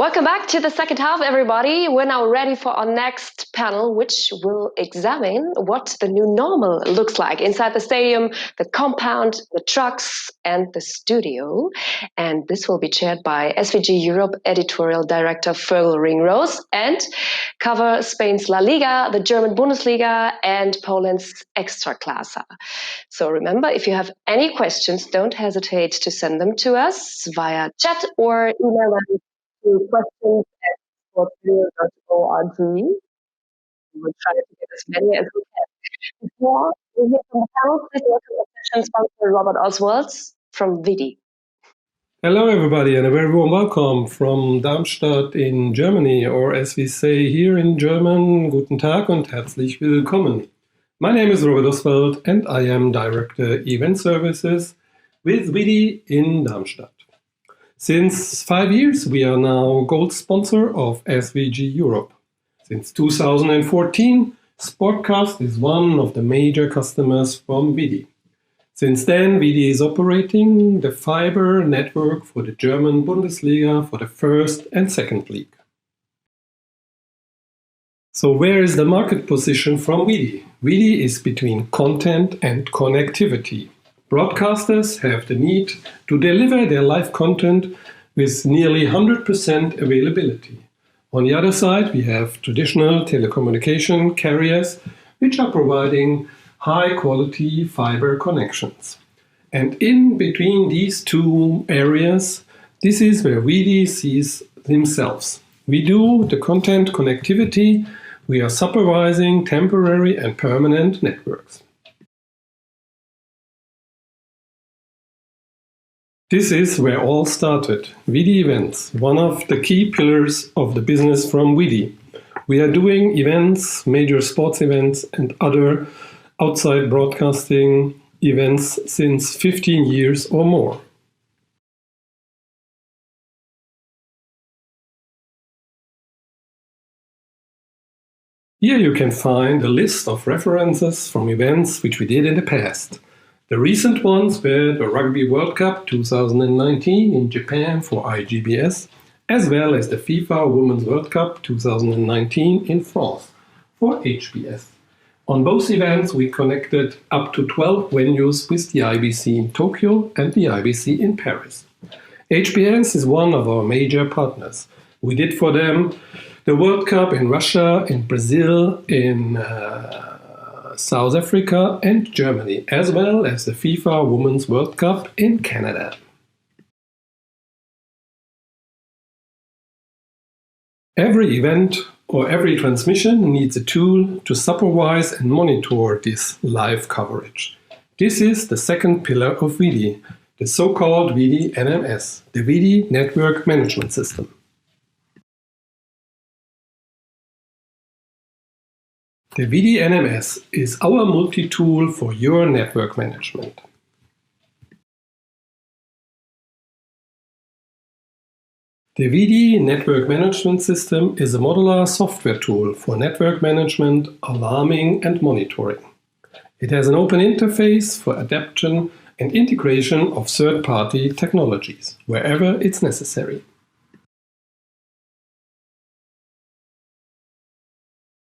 Welcome back to the second half, everybody. We're now ready for our next panel, which will examine what the new normal looks like inside the stadium, the compound, the trucks, and the studio. And this will be chaired by SVG Europe editorial director Fergal Ringrose and cover Spain's LaLiga, the German Bundesliga, and Poland's Ekstraklasa. So remember, if you have any questions, don't hesitate to send them to us via chat or email them to questions@sportcast.org. We'll try to get as many as we can. Before we hear from the panel, please welcome the session sponsor Robert Oswald from VIDI. Hello everybody and a very warm welcome from Darmstadt in Germany, or as we say here in German, Guten Tag und herzlich willkommen. My name is Robert Oswald and I am Director Event Services with VIDI in Darmstadt. Since 5 years, we are now gold sponsor of SVG Europe. Since 2014, Sportcast is one of the major customers from VIDI. Since then, VIDI is operating the fiber network for the German Bundesliga for the first and second league. So where is the market position from VIDI? VIDI is between content and connectivity. Broadcasters have the need to deliver their live content with nearly 100% availability. On the other side, we have traditional telecommunication carriers which are providing high-quality fiber connections. And in between these two areas, this is where VIDI sees themselves. We do the content connectivity. We are supervising temporary and permanent networks. This is where all started. VIDI Events, one of the key pillars of the business from VIDI. We are doing events, major sports events and other outside broadcasting events since 15 years or more. Here you can find a list of references from events which we did in the past. The recent ones were the Rugby World Cup 2019 in Japan for IGBS, as well as the FIFA Women's World Cup 2019 in France for HBS. On both events, we connected up to 12 venues with the IBC in Tokyo and the IBC in Paris. HBS is one of our major partners. We did for them the World Cup in Russia, in Brazil, in South Africa and Germany, as well as the FIFA Women's World Cup in Canada. Every event or every transmission needs a tool to supervise and monitor this live coverage. This is the second pillar of VIDI, the so-called VIDI NMS, the VIDI Network Management System. The VIDI NMS is our multi-tool for your network management. The VIDI Network Management System is a modular software tool for network management, alarming and monitoring. It has an open interface for adaptation and integration of third-party technologies, wherever it's necessary.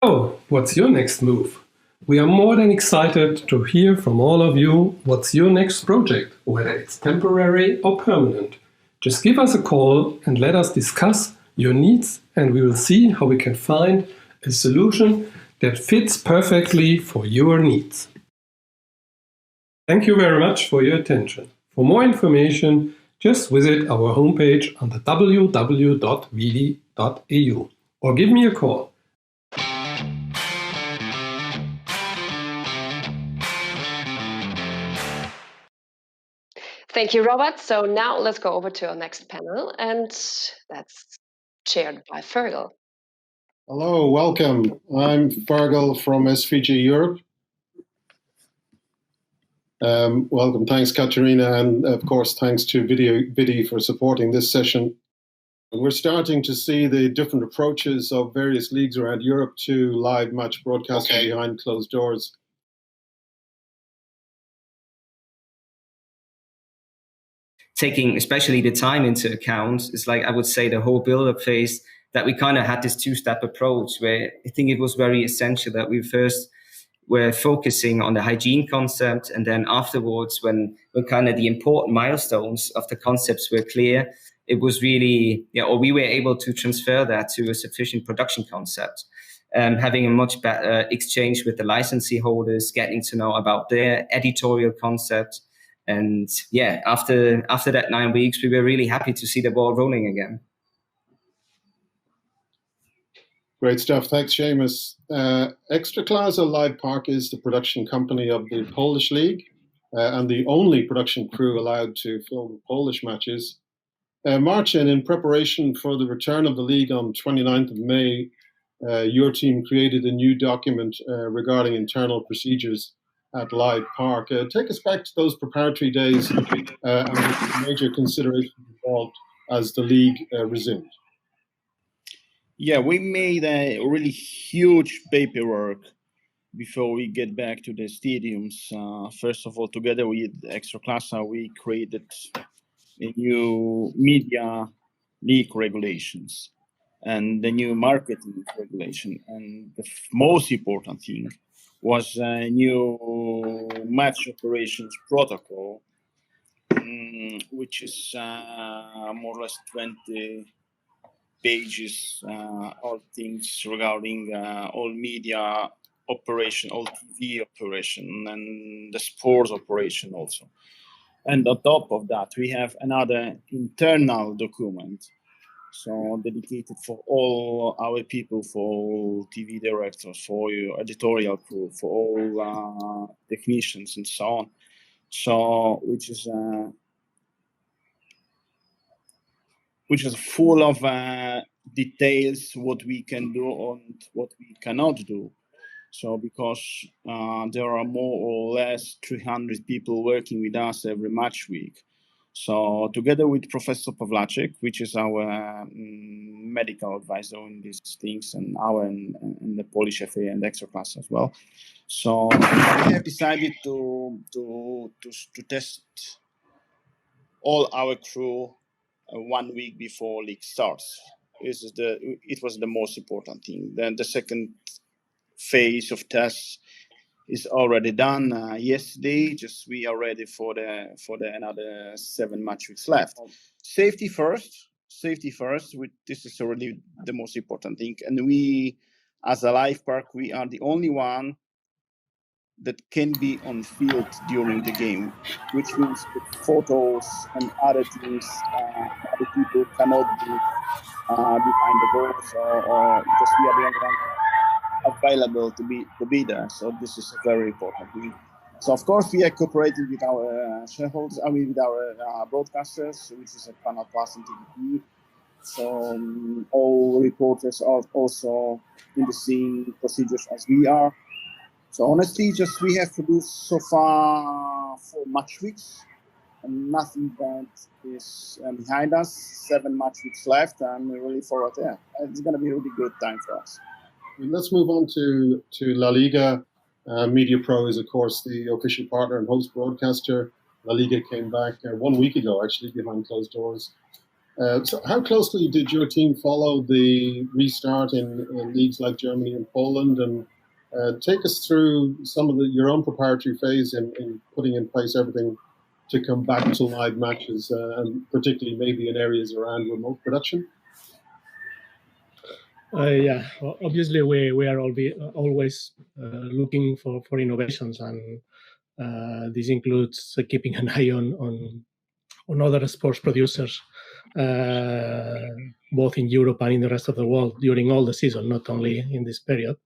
So, what's your next move? We are more than excited to hear from all of you what's your next project, whether it's temporary or permanent. Just give us a call and let us discuss your needs, and we will see how we can find a solution that fits perfectly for your needs. Thank you very much for your attention. For more information, just visit our homepage on the www.vidi.eu or give me a call. Thank you, Robert. So now let's go over to our next panel, and that's chaired by Fergal. Hello, welcome. I'm Fergal from SVG Europe. Welcome. Thanks, Katharina, and of course, thanks to VIDI for supporting this session. We're starting to see the different approaches of various leagues around Europe to live match broadcasting behind closed doors. taking especially the time into account, it's like I would say the whole build-up phase that we kind of had this two-step approach where I think it was very essential that we first were focusing on the hygiene concept, and then afterwards when kind of the important milestones of the concepts were clear, it was really, or we were able to transfer that to a sufficient production concept. Having a much better exchange with the licensee holders, getting to know about their editorial concept. And after that 9 weeks, we were really happy to see the ball rolling again. Great stuff. Thanks, Seamus. Ekstraklasa Live Park is the production company of the Polish League and the only production crew allowed to film Polish matches. Marcin, in preparation for the return of the league on 29th of May, your team created a new document regarding internal procedures at Live Park. Take us back to those preparatory days and the major considerations involved as the league resumed. Yeah, we made a really huge paperwork before we get back to the stadiums. First of all, together with Ekstraklasa, we created a new media league regulations and the new marketing regulation. And the most important thing was a new match operations protocol, which is more or less 20 pages, all things regarding all media operation, all TV operation, and the sports operation also. And on top of that, we have another internal document, so dedicated for all our people, for TV directors, for your editorial crew, for all technicians and so on. So, which is full of details, what we can do and what we cannot do. So because there are more or less 300 people working with us every match week. So together with Professor Pawlaczek, which is our medical advisor in these things, and the Polish FA and Ekstraklasa as well. So we have decided to test all our crew 1 week before league starts. It was the most important thing. Then the second phase of tests is already done yesterday. Just we are ready for the another 7 match weeks left. Safety first. This is already the most important thing. And we, as a Live Park, we are the only one that can be on field during the game, which means that photos and other things, other people cannot be behind the goals, or just we are the only one available to be there. So this is very important. So of course we are cooperating with our shareholders, with our broadcasters, which is a Canal Plus and TVU. So all reporters are also in the same procedures as we are. So honestly, just we have produced so far 4 match weeks, and nothing that is behind us. 7 match weeks left, and we're really forward there. It's going to be a really good time for us. Let's move on to LaLiga. Mediapro is, of course, the official partner and host broadcaster. LaLiga came back 1 week ago, actually, behind closed doors. So how closely did your team follow the restart in leagues like Germany and Poland? And take us through some of your own preparatory phase in putting in place everything to come back to live matches, and particularly maybe in areas around remote production. Well, obviously we are always looking for innovations, and this includes keeping an eye on other sports producers, both in Europe and in the rest of the world during all the season, not only in this period.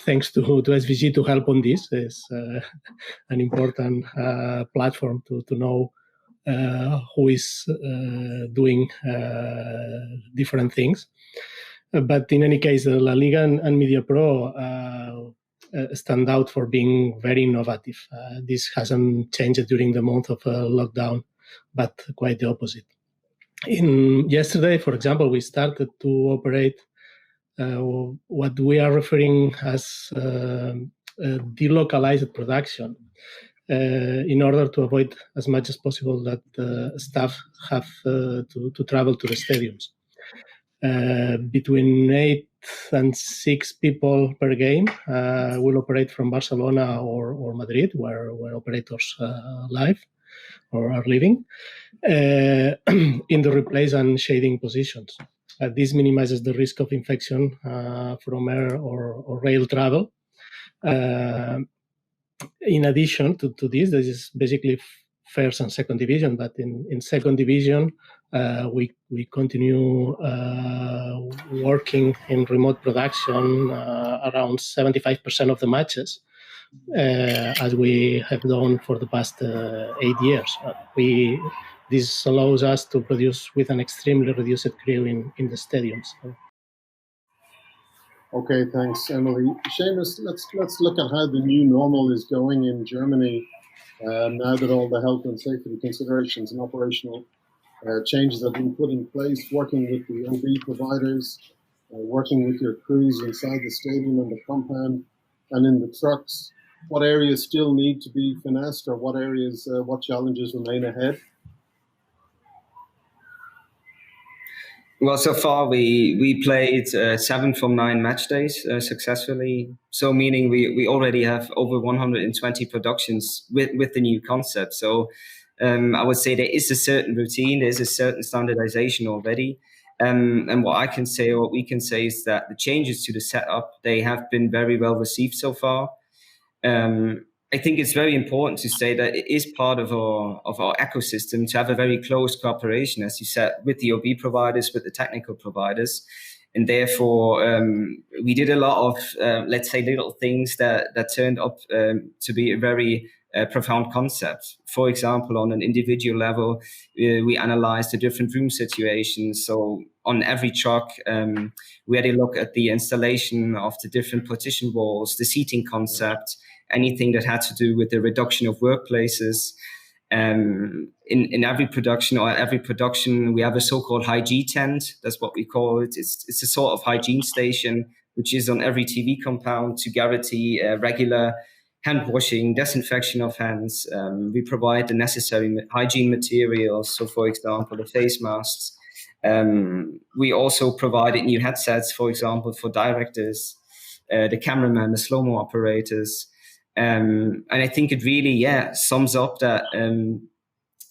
Thanks to SVG to help on this. Is an important platform to know who is doing different things. But in any case, La Liga and Mediapro stand out for being very innovative. This hasn't changed during the month of lockdown, but quite the opposite. Yesterday, for example, we started to operate what we are referring as delocalized production. in order to avoid as much as possible that staff have to travel to the stadiums. Between 8 and 6 people per game will operate from Barcelona or Madrid, where operators live or are living, in the replace and shading positions. This minimizes the risk of infection from air or rail travel. In addition to this is basically first and second division, but in second division, we continue working in remote production around 75% of the matches, as we have done for the past 8 years. This allows us to produce with an extremely reduced crew in the stadiums. Okay, thanks, Emily. Seamus, let's look at how the new normal is going in Germany now that all the health and safety considerations and operational changes have been put in place, working with the OB providers, working with your crews inside the stadium and the compound and in the trucks. What areas still need to be finessed, or what challenges remain ahead? Well, so far we played 7 from 9 match days successfully. So meaning we already have over 120 productions with the new concept. So I would say there is a certain routine, there is a certain standardization already. And what I can say, or what we can say, is that the changes to the setup, they have been very well received so far. I think it's very important to say that it is part of our ecosystem to have a very close cooperation, as you said, with the OB providers, with the technical providers. And therefore, we did a lot of, let's say, little things that turned up to be a very profound concept. For example, on an individual level, we analyzed the different room situations. So on every truck, we had a look at the installation of the different partition walls, the seating concept, anything that had to do with the reduction of workplaces. In every production, or every production, we have a so-called hygiene tent. That's what we call it. It's a sort of hygiene station, which is on every TV compound to guarantee regular hand washing, disinfection of hands. We provide the necessary hygiene materials. So, for example, the face masks. We also provided new headsets, for example, for directors, the cameraman, the slow-mo operators. And I think it really, sums up that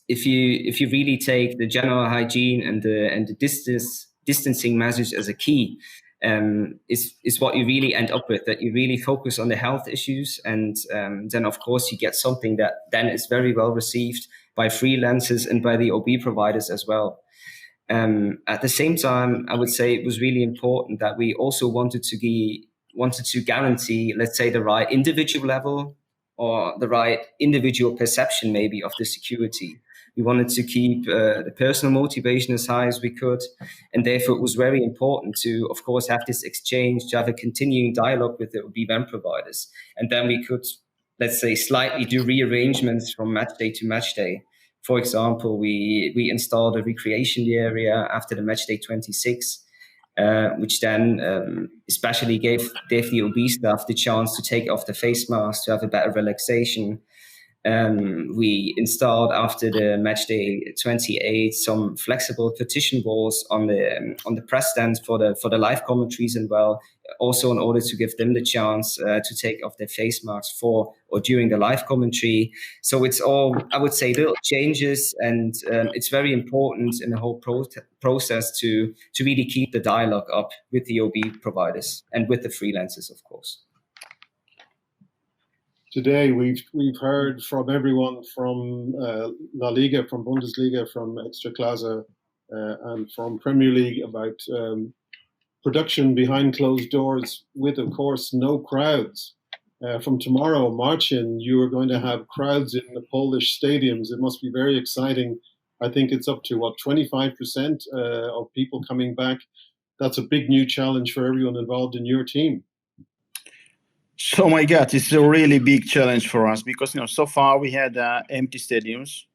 if you really take the general hygiene and the distancing measures as a key, is what you really end up with, that you really focus on the health issues. And then, of course, you get something that then is very well received by freelancers and by the OB providers as well. At the same time, I would say it was really important that we also wanted to guarantee, let's say, the right individual level, or the right individual perception maybe of the security. We wanted to keep the personal motivation as high as we could. And therefore, it was very important to, of course, have this exchange, to have a continuing dialogue with the event providers. And then we could, let's say, slightly do rearrangements from match day to match day. For example, we installed a recreation area after the match day 26, which then especially gave the OB staff the chance to take off the face mask, to have a better relaxation. We installed after the match day 28 some flexible partition walls on the press stands for the live commentaries, and also in order to give them the chance to take off their face masks for or during the live commentary. So it's all, I would say, little changes, and it's very important in the whole process to really keep the dialogue up with the OB providers and with the freelancers, of course. Today, we've heard from everyone from LaLiga, from Bundesliga, from Ekstraklasa, and from Premier League about production behind closed doors with, of course, no crowds. From tomorrow, Marcin, you are going to have crowds in the Polish stadiums. It must be very exciting. I think it's up to, 25% of people coming back. That's a big new challenge for everyone involved in your team. So my God, it's a really big challenge for us because so far we had empty stadiums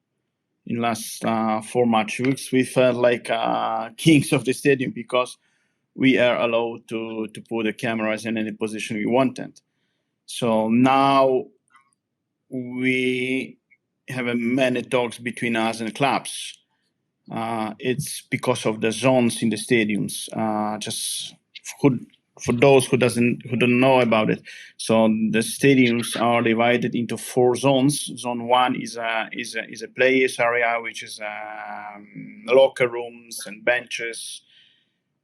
in last 4 match weeks. We felt like kings of the stadium because we are allowed to put the cameras in any position we wanted. So now we have many talks between us and clubs. It's because of the zones in the stadiums. For those who don't know about it, so the stadiums are divided into 4 zones. Zone 1 is a players area, which is locker rooms and benches,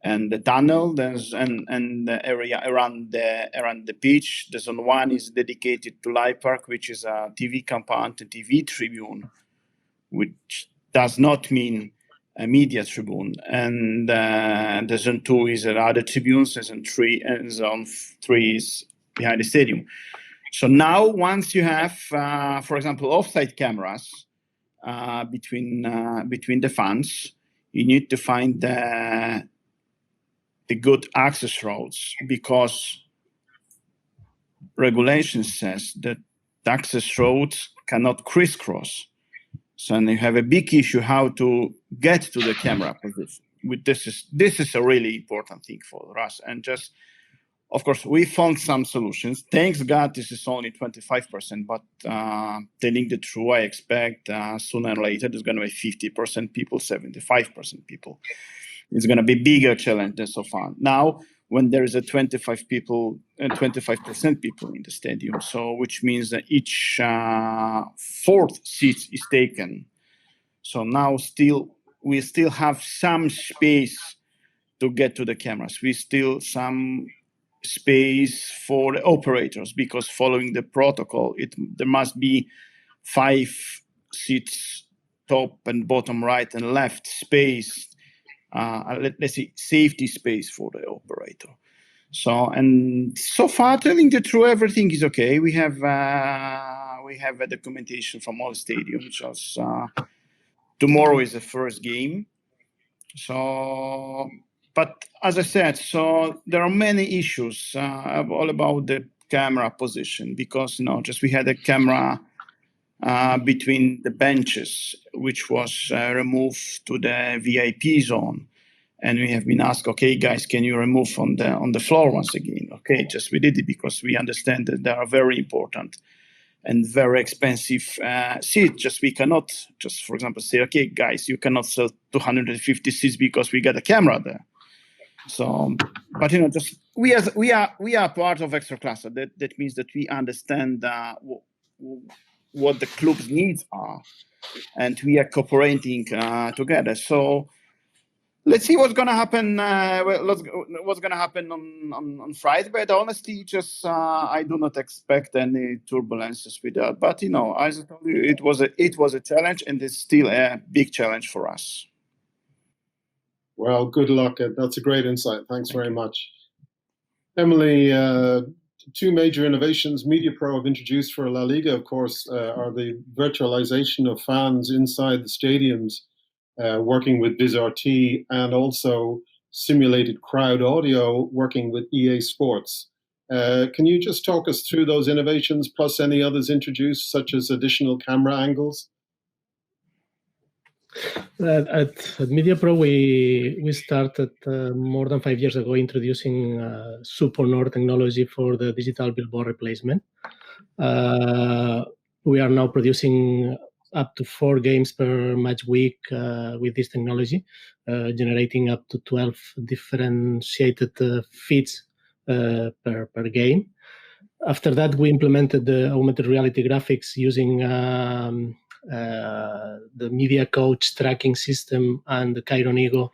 and the tunnel. And the area around the pitch. The Zone 1 is dedicated to Live Park, which is a TV compound, a TV tribune, which does not mean a media tribune. And the Zone 2 is other tribunes, and Zone 3 is behind the stadium. So now, once you have, for example, offside cameras between the fans, you need to find the good access roads, because regulation says that the access roads cannot crisscross. So you have a big issue how to get to the camera position. This is a really important thing for us. And just, of course, we found some solutions. Thanks God, this is only 25%. But telling the truth, I expect sooner or later there's going to be 50% people, 75% people. It's going to be a bigger challenge than so far. Now, when there is a 25% people in the stadium, so which means that each 4th seat is taken. So now we still have some space to get to the cameras. We still some space for the operators, because following the protocol, there must be 5 seats, top and bottom, right and left space. Let's say safety space for the operator. So far, telling the truth, everything is okay. We have a documentation from all stadiums. Just tomorrow is the first game. So, but as I said, so there are many issues all about the camera position, because just we had a camera between the benches, which was removed to the VIP zone. And we have been asked, okay, guys, can you remove on the floor once again? Okay, just we did it because we understand that they are very important and very expensive seats. Just we cannot just, for example, say, okay, guys, you cannot sell 250 seats because we got a camera there. So, but just we are part of Ekstraklasa. That means that we understand what the club's needs are, and we are cooperating together. So let's see what's going to happen. What's going to happen on Friday? But honestly, just I do not expect any turbulences with that. But as I told you, it was a challenge, and it's still a big challenge for us. Well, good luck. That's a great insight. Thanks very much, Emily. 2 major innovations Mediapro have introduced for LaLiga, of course, are the virtualization of fans inside the stadiums, working with VizRT, and also simulated crowd audio working with EA Sports. Can you just talk us through those innovations, plus any others introduced, such as additional camera angles? At Mediapro, we started more than 5 years ago introducing SuperNord technology for the digital billboard replacement. We are now producing up to 4 games per match week with this technology, generating up to 12 differentiated feeds per game. After that, we implemented the augmented reality graphics using the media coach tracking system and the Chiron Ego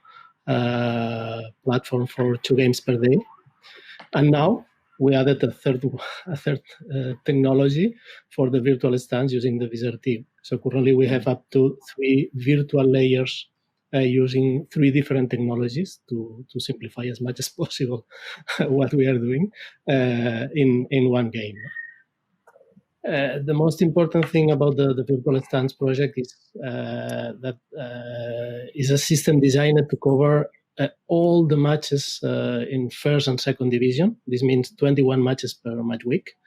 platform for 2 games per day. And now we added a third technology for the virtual stands using the VizRT. So currently we have up to 3 virtual layers using 3 different technologies to simplify as much as possible what we are doing in one game. The most important thing about the virtual stands project is that is a system designed to cover all the matches in first and second division. This means 21 matches per match week.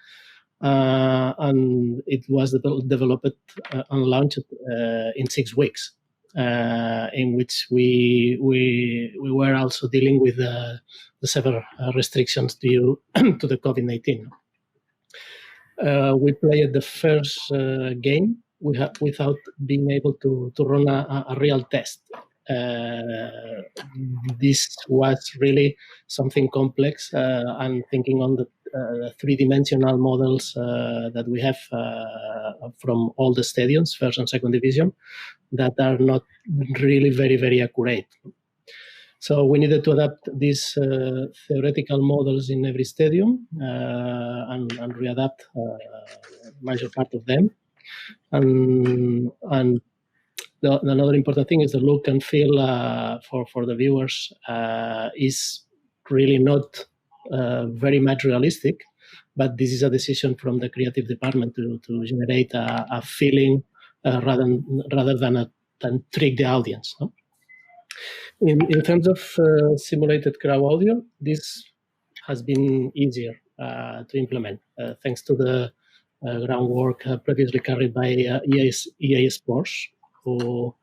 And it was developed and launched in 6 weeks, in which we were also dealing with the several restrictions due to the COVID-19. we played the first game without being able to run a real test. This was really something complex, and thinking on the three-dimensional models that we have from all the stadiums, first and second division, that are not really very accurate. So we needed to adapt these theoretical models in every stadium and readapt major part of them. And another important thing is the look and feel for the viewers is really not very much realistic, but this is a decision from the creative department to generate a feeling rather than trick the audience. No? In terms of simulated crowd audio, this has been easier to implement thanks to the groundwork previously carried by EA Sports, who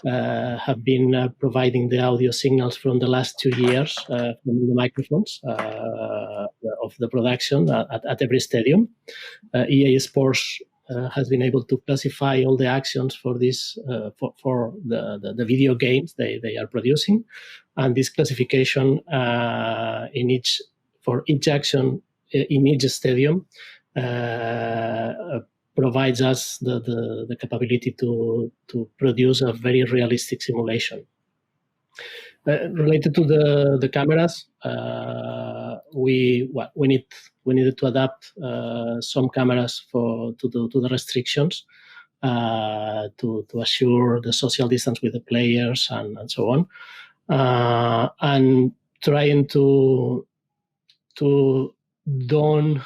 have been providing the audio signals from the last 2 years from the microphones of the production at every stadium. EA Sports has been able to classify all the actions for this for the video games they are producing, and this classification for each action in each stadium provides us the capability to produce a very realistic simulation. Related to the cameras, we needed to adapt some cameras to the restrictions to assure the social distance with the players and so on, and trying to don't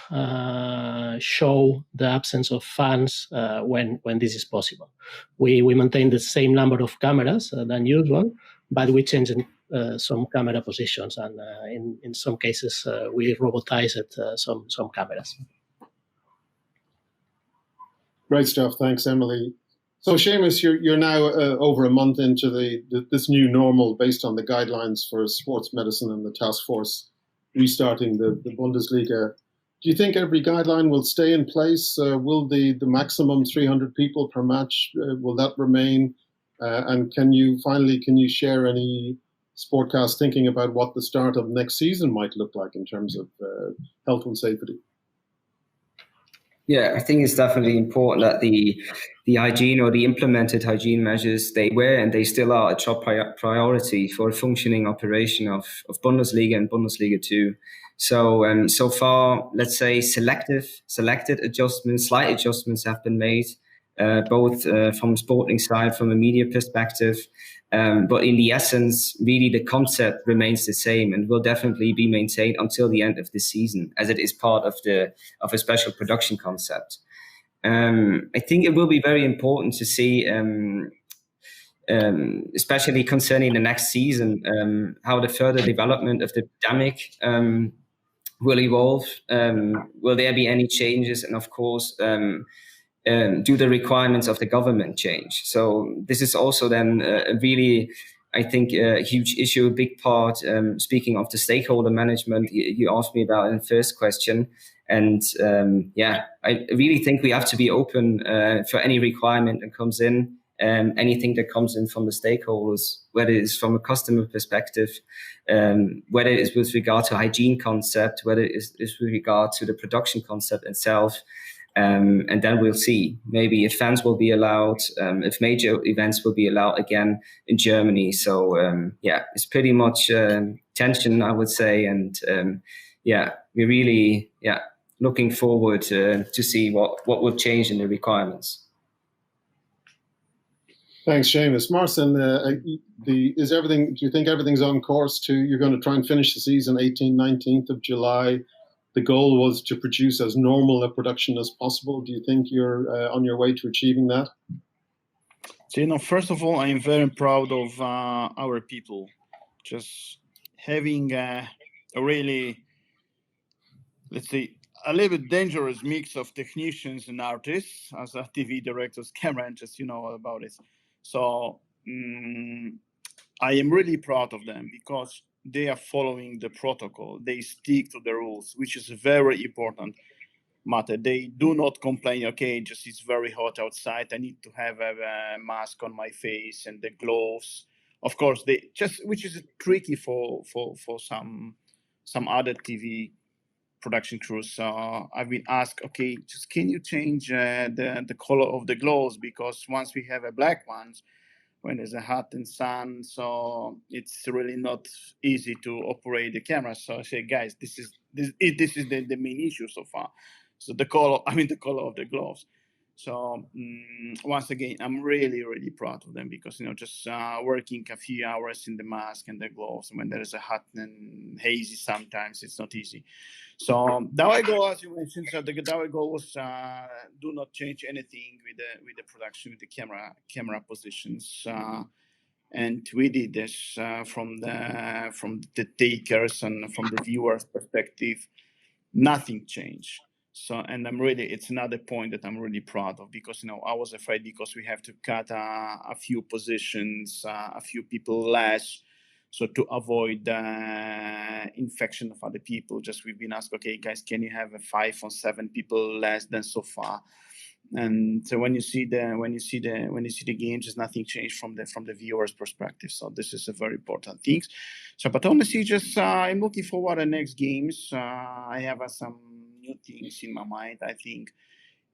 show the absence of fans when this is possible. We maintain the same number of cameras than usual, but we change some camera positions, and in some cases we robotized some cameras. Great stuff. Thanks, Emily. So, Seamus, you're now over a month into this new normal based on the guidelines for sports medicine and the task force restarting the Bundesliga. Do you think every guideline will stay in place? Will the maximum 300 people per match, will that remain? And can you share any Sportcast thinking about what the start of next season might look like in terms of health and safety? Yeah, I think it's definitely important that the hygiene or the implemented hygiene measures, they were and they still are a top priority for a functioning operation of Bundesliga and Bundesliga 2. So so far, let's say selected adjustments, slight adjustments have been made, both from sporting side, from a media perspective. But in the essence, really the concept remains the same and will definitely be maintained until the end of the season, as it is part of a special production concept. I think it will be very important to see, especially concerning the next season, how the further development of the pandemic will evolve. Will there be any changes? And of course, do the requirements of the government change? So this is also then really, I think, a huge issue, a big part. Speaking of the stakeholder management, you asked me about in the first question. And I really think we have to be open for any requirement that comes in, anything that comes in from the stakeholders, whether it's from a customer perspective, whether it's with regard to hygiene concept, whether it's with regard to the production concept itself. And then we'll see maybe if fans will be allowed, if major events will be allowed again in Germany. So it's pretty much tension, I would say. And we're really looking forward to see what will change in the requirements. Thanks, Seamus. Marcin, do you think everything's on course you're going to try and finish the season 18th, 19th of July? The goal was to produce as normal a production as possible. Do you think you're on your way to achieving that? So, first of all, I am very proud of our people. Just having a really, let's say, a little bit dangerous mix of technicians and artists as a TV directors, camera, just about it. So I am really proud of them because they are following the protocol. They stick to the rules, which is very important. matter. They do not complain, okay, just it's very hot outside, I need to have a mask on my face and the gloves. Of course, they just, which is tricky for some other TV production crews. So I've been asked, okay, just can you change the color of the gloves, because once we have a black ones, when there's a hot and sun, so it's really not easy to operate the camera. So I say, guys, this is the main issue so far. So the color of the gloves. So once again, I'm really, really proud of them, because just working a few hours in the mask and the gloves when there is a hot and hazy, sometimes it's not easy. So our goal, as you mentioned, so our goal was do not change anything with the production, with the camera positions, and we did this from the takers and from the viewers' perspective. Nothing changed. So, and it's another point that I'm really proud of, because I was afraid, because we have to cut a few positions, a few people less. So to avoid infection of other people, just we've been asked, okay, guys, can you have 5 or 7 people less than so far? And so when you see the games, there's nothing changed from the viewers' perspective. So this is a very important thing. So, but honestly, just I'm looking forward to next games. I have some new things in my mind. I think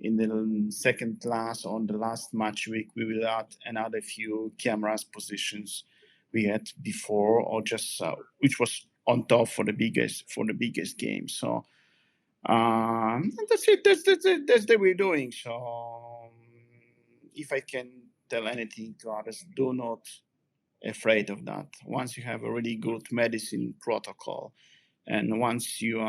in the second class, on the last match week, we will add another few cameras positions we had before, or just which was on top for the biggest game. So that's it. That's the we're doing. So if I can tell anything to others, do not afraid of that. Once you have a really good medicine protocol, and once you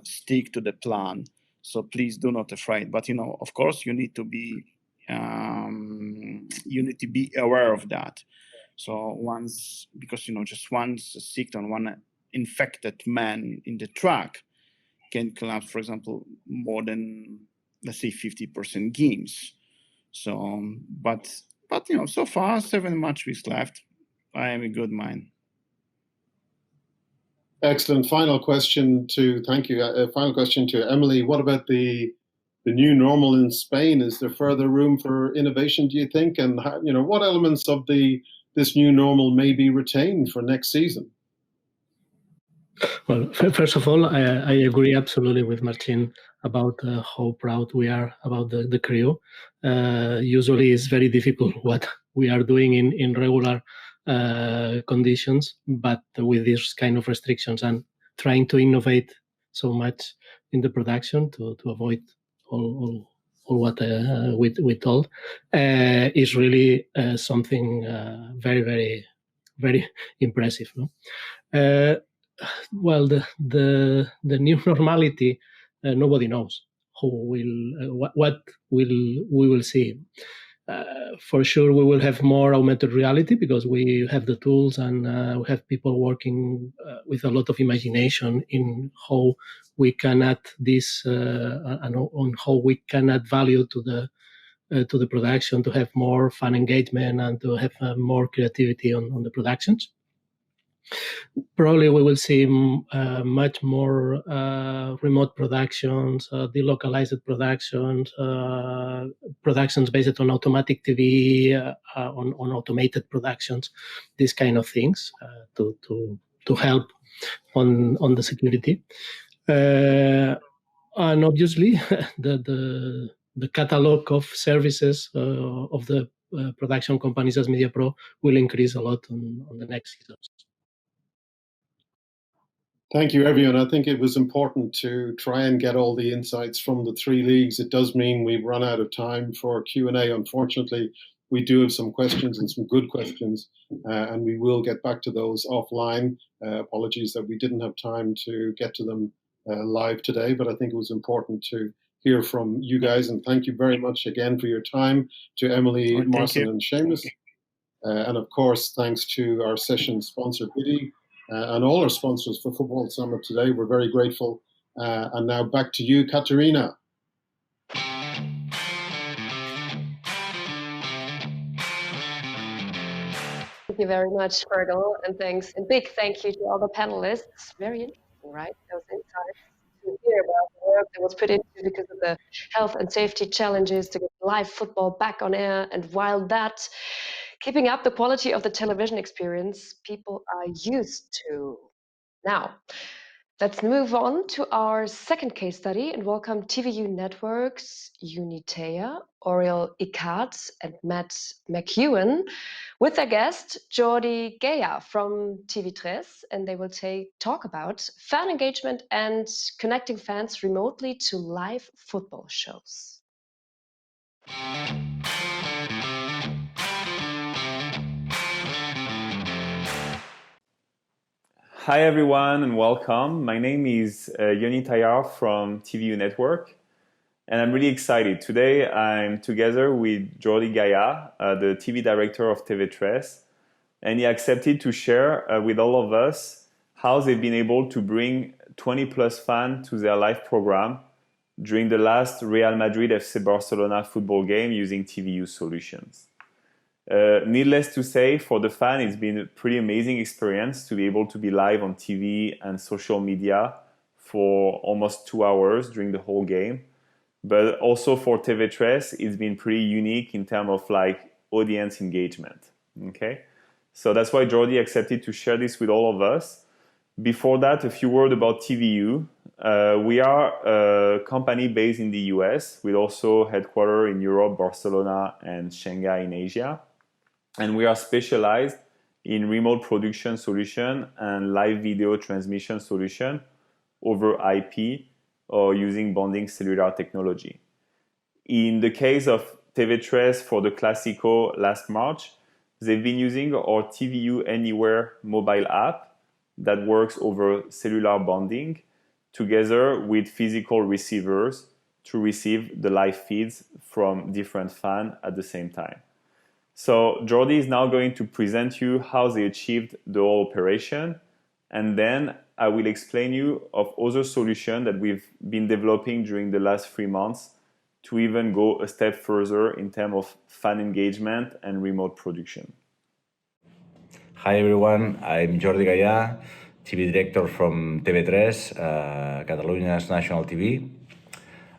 stick to the plan, so please do not afraid. But of course, you need to be aware of that. So because just once sick on one infected man in the track can collapse, for example, more than, let's say, 50% games. So, but so far 7 match weeks left. I am a good mind. Excellent. Final question to Emily. What about the new normal in Spain? Is there further room for innovation, do you think? And what elements of this new normal may be retained for next season? Well, first of all, I agree absolutely with Marcin about how proud we are about the crew. Usually it's very difficult what we are doing in regular conditions, but with these kind of restrictions and trying to innovate so much in the production to avoid all what we told is really something very, very, very impressive. No? Well, the new normality, nobody knows what we will see. For sure, we will have more augmented reality, because we have the tools and we have people working with a lot of imagination in how we can add this and on how we can add value to the production, to have more fan engagement and to have more creativity on the productions. Probably we will see much more remote productions, delocalized productions, productions based on automatic TV, on automated productions, these kind of things to help on the security. And obviously, the catalog of services of the production companies as Mediapro will increase a lot on the next seasons. Thank you, everyone. I think it was important to try and get all the insights from the 3 leagues. It does mean we've run out of time for Q&A. Unfortunately, we do have some questions and some good questions, and we will get back to those offline. Apologies that we didn't have time to get to them live today, but I think it was important to hear from you guys. And thank you very much again for your time, to Emily, Marcin, and Seamus. And of course, thanks to our session sponsor, VIDI, and all our sponsors for Football Summit today. We're very grateful. And now back to you, Katharina. Thank you very much, Fergal, and thanks, and big thank you to all the panelists. Very interesting, right? Those insights to hear about the work that was put into because of the health and safety challenges to get live football back on air. And while that, keeping up the quality of the television experience people are used to. Now, let's move on to our second case study and welcome TVU Networks, Unitea, Oriel Ikat, and Matt McEwen with their guest, Jordi Gaya from TV3, and they will talk about fan engagement and connecting fans remotely to live football shows. Hi everyone and welcome. My name is Yoni Tayar from TVU Network and I'm really excited. Today I'm together with Jordi Gaya, the TV director of TV3, and he accepted to share with all of us how they've been able to bring 20 plus fans to their live program during the last Real Madrid FC Barcelona football game using TVU solutions. Needless to say, for the fan, it's been a pretty amazing experience to be able to be live on TV and social media for almost 2 hours during the whole game. But also for TV3, it's been pretty unique in terms of like audience engagement. Okay, so that's why Jordi accepted to share this with all of us. Before that, a few words about TVU. We are a company based in the US with also headquarters in Europe, Barcelona, and Shanghai in Asia. And we are specialized in remote production solution and live video transmission solution over IP or using bonding cellular technology. In the case of TV3 for the Clásico last March, they've been using our TVU Anywhere mobile app that works over cellular bonding together with physical receivers to receive the live feeds from different fans at the same time. So Jordi is now going to present you how they achieved the whole operation, and then I will explain you of other solutions that we've been developing during the last 3 months to even go a step further in terms of fan engagement and remote production. Hi everyone, I'm Jordi Gaya, TV director from TV3, Cataluña's national TV.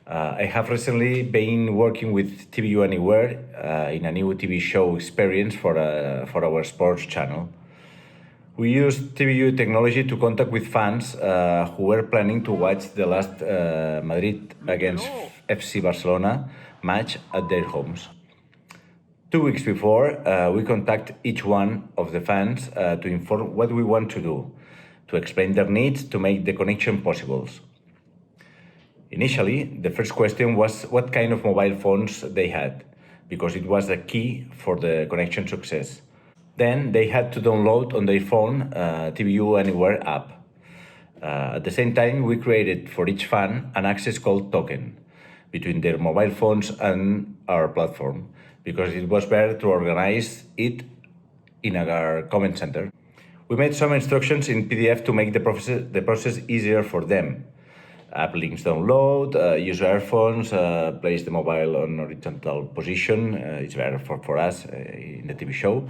I have recently been working with TVU Anywhere in a new TV show experience for our sports channel. We used TVU technology to contact with fans who were planning to watch the last Madrid against FC Barcelona match at their homes. 2 weeks before, we contact each one of the fans to inform what we want to do, to explain their needs to make the connection possible. Initially, the first question was what kind of mobile phones they had, because it was the key for the connection success. Then they had to download on their phone TVU Anywhere app. At the same time, we created for each fan an access code token between their mobile phones and our platform, because it was better to organize it in our comment center. We made some instructions in PDF to make the process easier for them. App links download, use earphones, place the mobile on horizontal position. It's better for us in the TV show.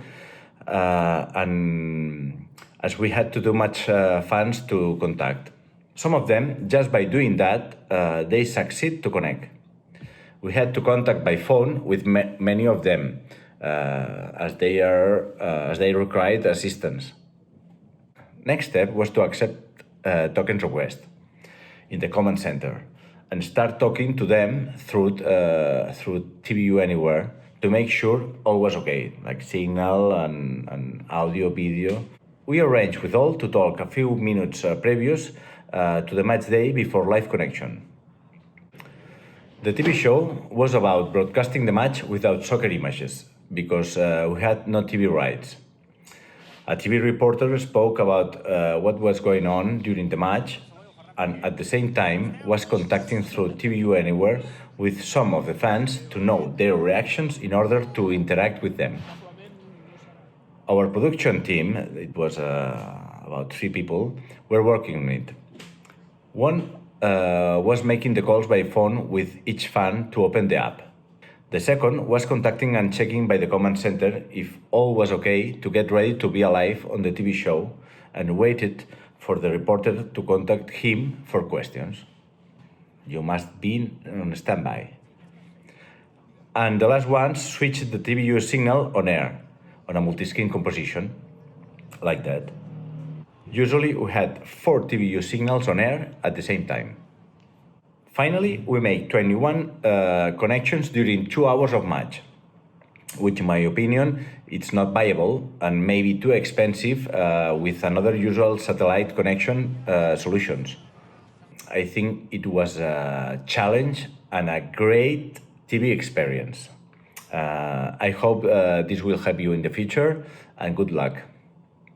And as we had to do much fans to contact. Some of them, just by doing that, they succeed to connect. We had to contact by phone with many of them as they required assistance. Next step was to accept token request in the command center and start talking to them through TVU Anywhere to make sure all was okay, like signal and audio, video. We arranged with all to talk a few minutes previous to the match day before live connection. The TV show was about broadcasting the match without soccer images because we had no TV rights. A TV reporter spoke about what was going on during the match and at the same time was contacting through TVU Anywhere with some of the fans to know their reactions in order to interact with them. Our production team, it was about 3 people, were working on it. One was making the calls by phone with each fan to open the app. The second was contacting and checking by the command center if all was okay to get ready to be alive on the TV show and waited for the reporter to contact him for questions. You must be on standby. And the last one switched the TVU signal on air, on a multi-screen composition, like that. Usually we had 4 TVU signals on air at the same time. Finally, we made 21 connections during 2 hours of match, which in my opinion, it's not viable and maybe too expensive with another usual satellite connection solutions. I think it was a challenge and a great TV experience. I hope this will help you in the future, and good luck.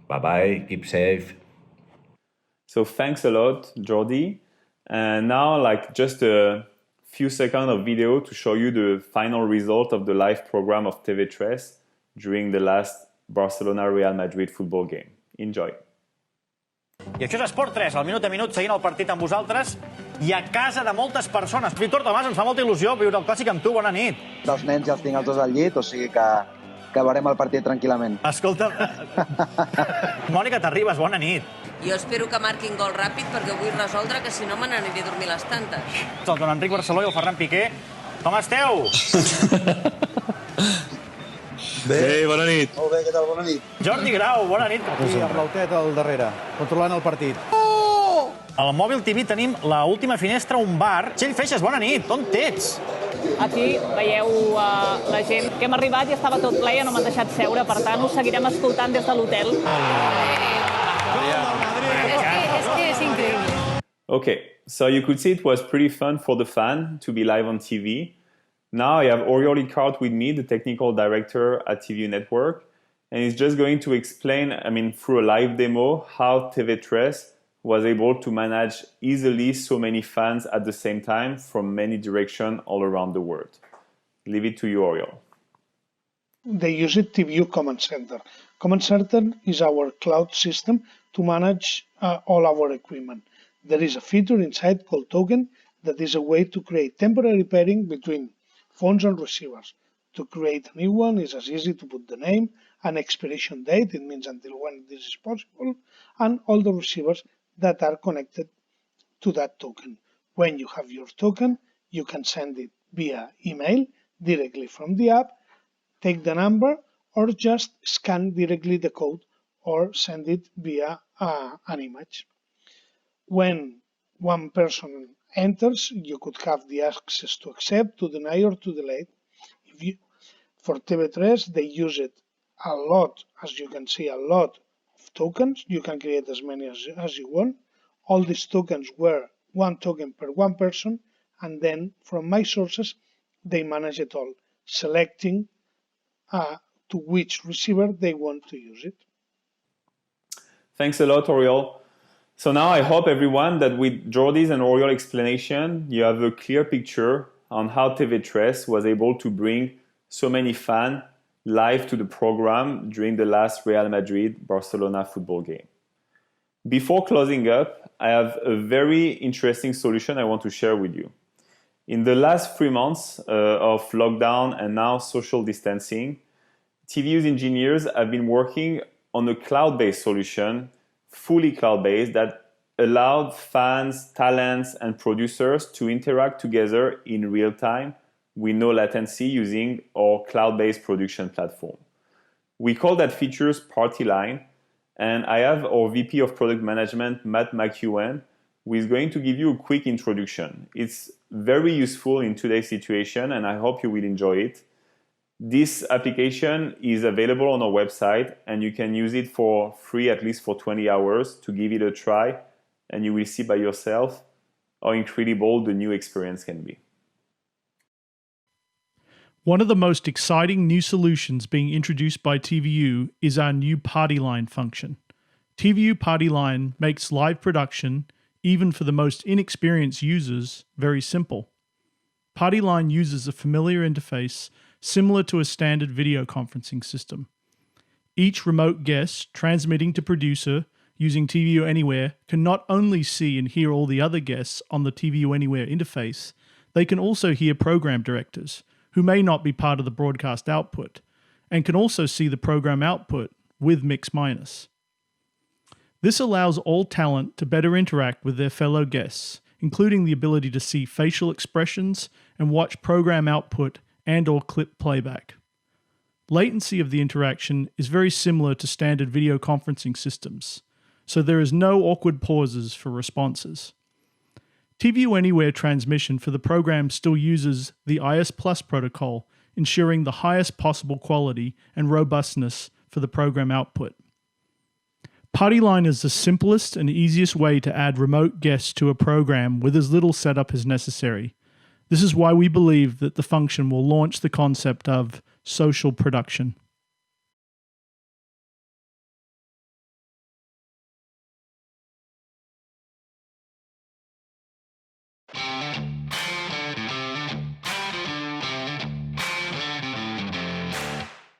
Bye-bye, keep safe. So thanks a lot, Jordi. And now, just a few seconds of video to show you the final result of the live program of TV3 during the last Barcelona-Real Madrid football game. Enjoy. I això és Esport 3, al minut a minut, seguint el partit amb vosaltres i a casa de moltes persones. Víctor Tomàs, ens fa molta il·lusió viure el clàssic amb tu. Bona nit. Els nens ja els tinc els dos al llit, o sigui que veurem el partit tranquil·lament. Escolta, Mònica Terribas, bona nit. Jo espero que marquin gol ràpid perquè vull resoldre que si no me n'aniré a dormir a les tantes. El Don Enric Barceló i el Ferran Piqué. Com esteu? Bé, bona nit. Molt bé, què tal? Bona nit. Jordi Grau, bona nit. Aquí, amb l'Autet al darrere, controlant el partit. Al Mòbil TV tenim l'última finestra, un bar. Txell Feixes, bona nit. On ets? Aquí veieu la gent que hem arribat i estava tot ple i no m'han deixat seure. Per tant, us seguirem escoltant des de l'hotel. És increïble. Okay, so you could see it was pretty fun for the fan to be live on TV. Now I have Oriol Icart with me, the technical director at TVU Network, and he's just going to explain, through a live demo, how TV3 was able to manage easily so many fans at the same time from many directions all around the world. Leave it to you, Oriol. They use TVU Command Center. Command Center is our cloud system to manage all our equipment. There is a feature inside called Token that is a way to create temporary pairing between phones and receivers. To create a new one is as easy to put the name and expiration date, it means until when this is possible, and all the receivers that are connected to that token. When you have your token, you can send it via email directly from the app, take the number, or just scan directly the code or send it via an image. When one person enters, you could have the access to accept, to deny, or to delete. For TV3, they use it a lot, as you can see, a lot of tokens. You can create as many as you want. All these tokens were one token per one person, and then from my sources, they manage it all, selecting to which receiver they want to use it. Thanks a lot, Oriol. So now I hope everyone that with Jordi's and Oriol's explanation, you have a clear picture on how TV3 was able to bring so many fans live to the program during the last Real Madrid-Barcelona football game. Before closing up, I have a very interesting solution I want to share with you. In the last 3 months of lockdown and now social distancing, TVU's engineers have been working on a cloud-based solution, fully cloud-based, that allowed fans, talents, and producers to interact together in real time with no latency using our cloud-based production platform. We call that features Party Line, and I have our VP of Product Management, Matt McEwen, who is going to give you a quick introduction. It's very useful in today's situation, and I hope you will enjoy it. This application is available on our website, and you can use it for free at least for 20 hours to give it a try, and you will see by yourself how incredible the new experience can be. One of the most exciting new solutions being introduced by TVU is our new Party Line function. TVU Party Line makes live production, even for the most inexperienced users, very simple. Party Line uses a familiar interface similar to a standard video conferencing system. Each remote guest transmitting to producer using TVU Anywhere can not only see and hear all the other guests on the TVU Anywhere interface, they can also hear program directors, who may not be part of the broadcast output, and can also see the program output with mix minus. This allows all talent to better interact with their fellow guests including the ability to see facial expressions and watch program output and/or clip playback. Latency of the interaction is very similar to standard video conferencing systems, so there is no awkward pauses for responses. TVU Anywhere transmission for the program still uses the IS Plus protocol, ensuring the highest possible quality and robustness for the program output. Partyline is the simplest and easiest way to add remote guests to a program with as little setup as necessary. This is why we believe that the function will launch the concept of social production.